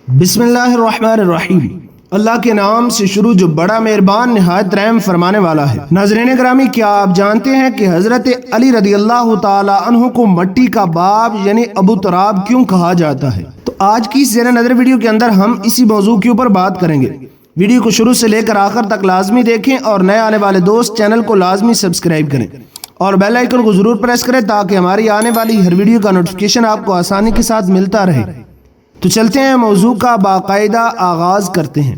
بسم اللہ الرحمن الرحیم، اللہ کے نام سے شروع جو بڑا مہربان نہایت رحم فرمانے والا ہے۔ ناظرین گرامی، کیا آپ جانتے ہیں کہ حضرت علی رضی اللہ تعالی عنہ کو مٹی کا باپ یعنی ابو تراب کیوں کہا جاتا ہے؟ تو آج کی اس زیر نظر ویڈیو کے اندر ہم اسی موضوع کے اوپر بات کریں گے۔ ویڈیو کو شروع سے لے کر آخر تک لازمی دیکھیں اور نئے آنے والے دوست چینل کو لازمی سبسکرائب کریں اور بیل آئیکن کو ضرور پریس کریں تاکہ ہماری آنے والی ہر ویڈیو کا نوٹیفیکیشن آپ کو آسانی کے ساتھ ملتا رہے۔ تو چلتے ہیں موضوع کا باقاعدہ آغاز کرتے ہیں۔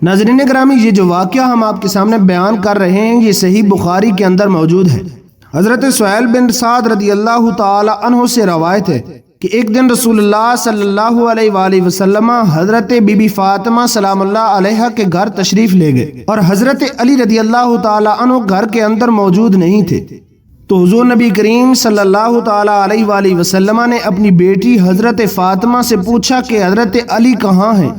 ناظرین گرامی، یہ جو واقعہ ہم آپ کے سامنے بیان کر رہے ہیں یہ صحیح بخاری کے اندر موجود ہے۔ حضرت سہیل بن سعد رضی اللہ تعالی عنہ سے روایت ہے کہ ایک دن رسول اللہ صلی اللہ علیہ وآلہ وسلم حضرت بی بی فاطمہ سلام اللہ علیہا کے گھر تشریف لے گئے اور حضرت علی رضی اللہ تعالی عنہ گھر کے اندر موجود نہیں تھے۔ تو حضور نبی کریم صلی اللہ تعالی علیہ وآلہ وسلم نے اپنی بیٹی حضرت فاطمہ سے پوچھا کہ حضرت علی کہاں ہیں؟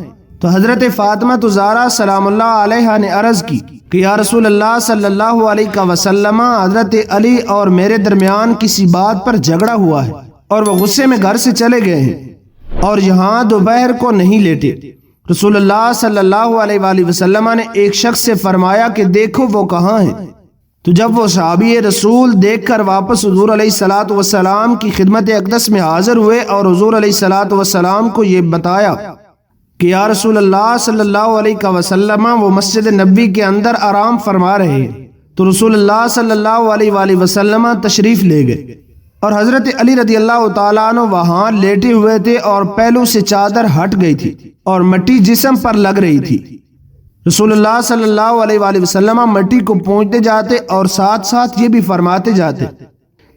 تو حضرت فاطمہ زہرا سلام اللہ علیہا نے عرض کی کہ یا رسول اللہ صلی اللہ علیہ وسلم، حضرت علی اور میرے درمیان کسی بات پر جھگڑا ہوا ہے اور وہ غصے میں گھر سے چلے گئے ہیں اور یہاں دوپہر کو نہیں لیٹے۔ رسول اللہ صلی اللہ علیہ وآلہ وسلم نے ایک شخص سے فرمایا کہ دیکھو وہ کہاں ہیں۔ تو جب وہ صحابی رسول دیکھ کر واپس حضور علیہ الصلوۃ والسلام کی خدمت اقدس میں حاضر ہوئے اور حضور علیہ الصلوۃ والسلام کو یہ بتایا کہ یا رسول اللہ صلی اللہ علیہ وسلم، وہ مسجد نبوی کے اندر آرام فرما رہے ہیں، تو رسول اللہ صلی اللہ علیہ وآلہ وسلم تشریف لے گئے اور حضرت علی رضی اللہ تعالیٰ عنہ وہاں لیٹے ہوئے تھے اور پہلو سے چادر ہٹ گئی تھی اور مٹی جسم پر لگ رہی تھی۔ رسول اللہ صلی اللہ علیہ وآلہ وسلم مٹی کو پونچھتے جاتے اور ساتھ ساتھ یہ بھی فرماتے جاتے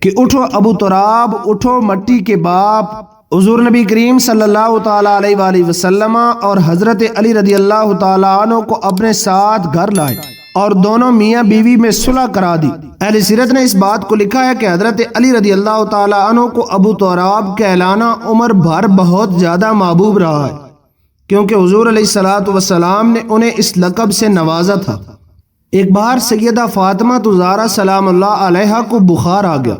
کہ اٹھو ابو تراب، اٹھو مٹی کے باپ۔ حضور نبی کریم صلی اللہ تعالی علیہ وآلہ وسلم اور حضرت علی رضی اللہ تعالی عنہ کو اپنے ساتھ گھر لائے اور دونوں میاں بیوی میں صلح کرا دی۔ اہل سیرت نے اس بات کو لکھا ہے کہ حضرت علی رضی اللہ تعالی عنہ کو ابو تراب کہلانا عمر بھر بہت زیادہ محبوب رہا ہے، کیونکہ حضور علیہ الصلوۃ والسلام نے انہیں اس لقب سے نوازا تھا۔ ایک بار سیدہ فاطمہ زہرا سلام اللہ علیہا کو بخار آ گیا۔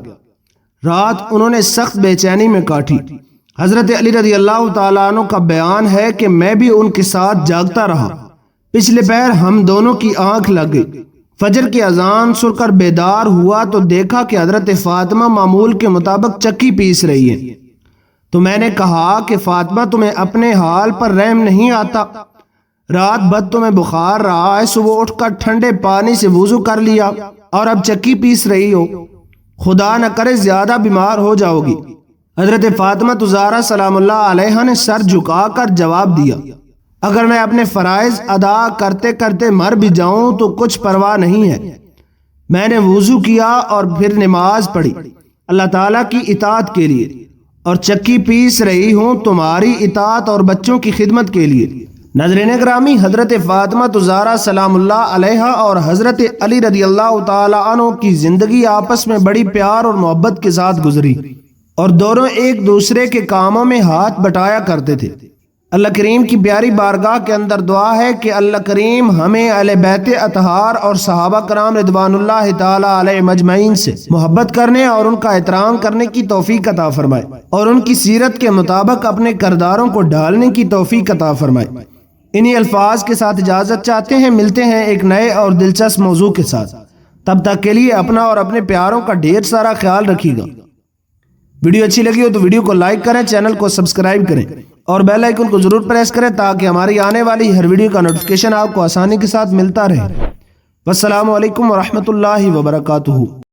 رات انہوں نے سخت بے چینی میں کاٹی۔ حضرت علی رضی اللہ تعالیٰ عنہ کا بیان ہے کہ میں بھی ان کے ساتھ جاگتا رہا۔ پچھلے پہر ہم دونوں کی آنکھ لگ گئی۔ فجر کی اذان سن کر بیدار ہوا تو دیکھا کہ حضرت فاطمہ معمول کے مطابق چکی پیس رہی ہے۔ تو میں نے کہا کہ فاطمہ، تمہیں اپنے حال پر رحم نہیں آتا؟ رات بھر تمہیں بخار رہا ہے، صبح اٹھ کر ٹھنڈے پانی سے وضو کر لیا اور اب چکی پیس رہی ہو، خدا نہ کرے زیادہ بیمار ہو جاؤ گی۔ حضرت فاطمہ زہرا سلام اللہ علیہا نے سر جھکا کر جواب دیا، اگر میں اپنے فرائض ادا کرتے کرتے مر بھی جاؤں تو کچھ پرواہ نہیں ہے۔ میں نے وضو کیا اور پھر نماز پڑھی اللہ تعالیٰ کی اطاعت کے لیے، اور چکی پیس رہی ہوں تمہاری اطاعت اور بچوں کی خدمت کے لیے۔ ناظرین گرامی، حضرت فاطمہ زہرا سلام اللہ علیہا اور حضرت علی رضی اللہ تعالی عنہ کی زندگی آپس میں بڑی پیار اور محبت کے ساتھ گزری اور دونوں ایک دوسرے کے کاموں میں ہاتھ بٹایا کرتے تھے۔ اللہ کریم کی پیاری بارگاہ کے اندر دعا ہے کہ اللہ کریم ہمیں اہل بیت اطہار اور صحابہ کرام رضوان اللہ تعالی علیہ مجمعین سے محبت کرنے اور ان کا احترام کرنے کی توفیق عطا فرمائے اور ان کی سیرت کے مطابق اپنے کرداروں کو ڈھالنے کی توفیق عطا فرمائے۔ انہی الفاظ کے ساتھ اجازت چاہتے ہیں، ملتے ہیں ایک نئے اور دلچسپ موضوع کے ساتھ۔ تب تک کے لیے اپنا اور اپنے پیاروں کا ڈھیر سارا خیال رکھیے گا۔ ویڈیو اچھی لگی ہو تو ویڈیو کو لائک کریں، چینل کو سبسکرائب کریں اور بیل آئیکن کو ضرور پریس کریں تاکہ ہماری آنے والی ہر ویڈیو کا نوٹیفیکیشن آپ کو آسانی کے ساتھ ملتا رہے۔ والسلام علیکم ورحمۃ اللہ وبرکاتہ۔